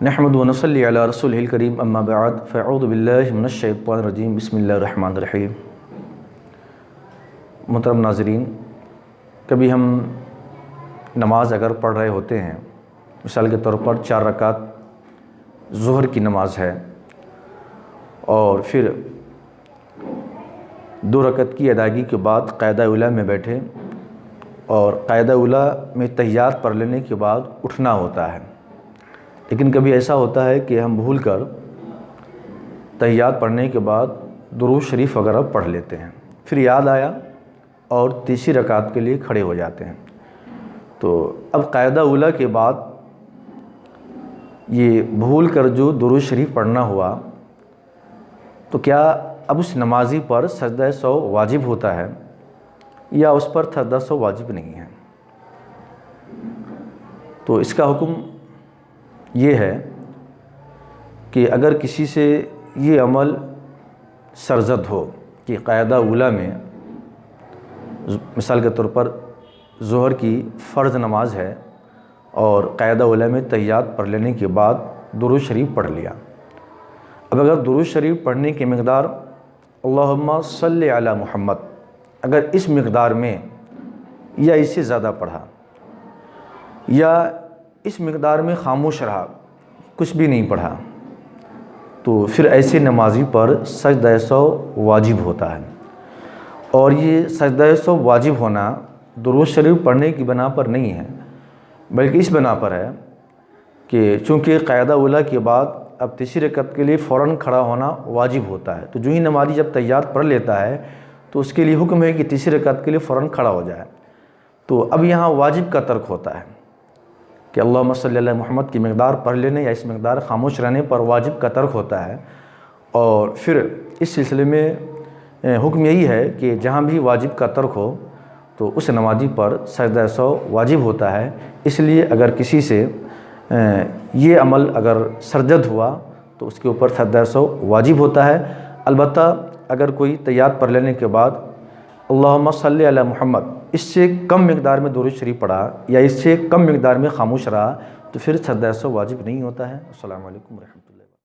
نحمد و نصلی علی رسولہ الکریم اما بعد فاعوذ باللہ من الشیطان الرجیم بسم اللہ الرحمن الرحیم۔ محترم ناظرین، کبھی ہم نماز اگر پڑھ رہے ہوتے ہیں، مثال کے طور پر 4 رکعت ظہر کی نماز ہے اور پھر 2 رکعت کی ادائیگی کے بعد قاعدہ اولیٰ میں بیٹھے اور قاعدہ اولیٰ میں تحیات پڑھ لینے کے بعد اٹھنا ہوتا ہے، لیکن کبھی ایسا ہوتا ہے کہ ہم بھول کر تحیات پڑھنے کے بعد درود شریف وغیرہ پڑھ لیتے ہیں، پھر یاد آیا اور تیسری رکعت کے لیے کھڑے ہو جاتے ہیں۔ تو اب قاعدہ اولیٰ کے بعد یہ بھول کر جو درود شریف پڑھنا ہوا تو کیا اب اس نمازی پر سجدہ سہو واجب ہوتا ہے یا اس پر سجدہ سہو واجب نہیں ہے؟ تو اس کا حکم یہ ہے کہ اگر کسی سے یہ عمل سرزد ہو کہ قاعدہ اولیٰ میں مثال کے طور پر ظہر کی فرض نماز ہے اور قاعدہ اولیٰ میں تحیات پڑھ لینے کے بعد درود شریف پڑھ لیا، اب اگر درود شریف پڑھنے کی مقدار اللہم صلی علی محمد اگر اس مقدار میں یا اس سے زیادہ پڑھا یا اس مقدار میں خاموش رہا، کچھ بھی نہیں پڑھا، تو پھر ایسے نمازی پر سجدہ سہو واجب ہوتا ہے۔ اور یہ سجدہ سہو واجب ہونا درود شریف پڑھنے کی بنا پر نہیں ہے، بلکہ اس بنا پر ہے کہ چونکہ قاعدہ اولیٰ کے بعد اب تیسری رکعت کے لیے فوراً کھڑا ہونا واجب ہوتا ہے، تو جو ہی نمازی جب تحیات پڑھ لیتا ہے تو اس کے لیے حکم ہے کہ تیسری رکعت کے لیے فوراً کھڑا ہو جائے۔ تو اب یہاں واجب کا ترک ہوتا ہے کہ اللہم صلی علی محمد کی مقدار پڑھ لینے یا اس مقدار خاموش رہنے پر واجب کا ترک ہوتا ہے، اور پھر اس سلسلے میں حکم یہی ہے کہ جہاں بھی واجب کا ترک ہو تو اس نمازی پر سجدہ سہو واجب ہوتا ہے۔ اس لیے اگر کسی سے یہ عمل اگر سرزد ہوا تو اس کے اوپر سجدہ سہو واجب ہوتا ہے۔ البتہ اگر کوئی تحیات پڑھ لینے کے بعد اللہم صلی علی محمد اس سے کم مقدار میں درود شریف پڑھا یا اس سے کم مقدار میں خاموش رہا تو پھر سجدہ سہو واجب نہیں ہوتا ہے۔ السلام علیکم ورحمۃ اللہ۔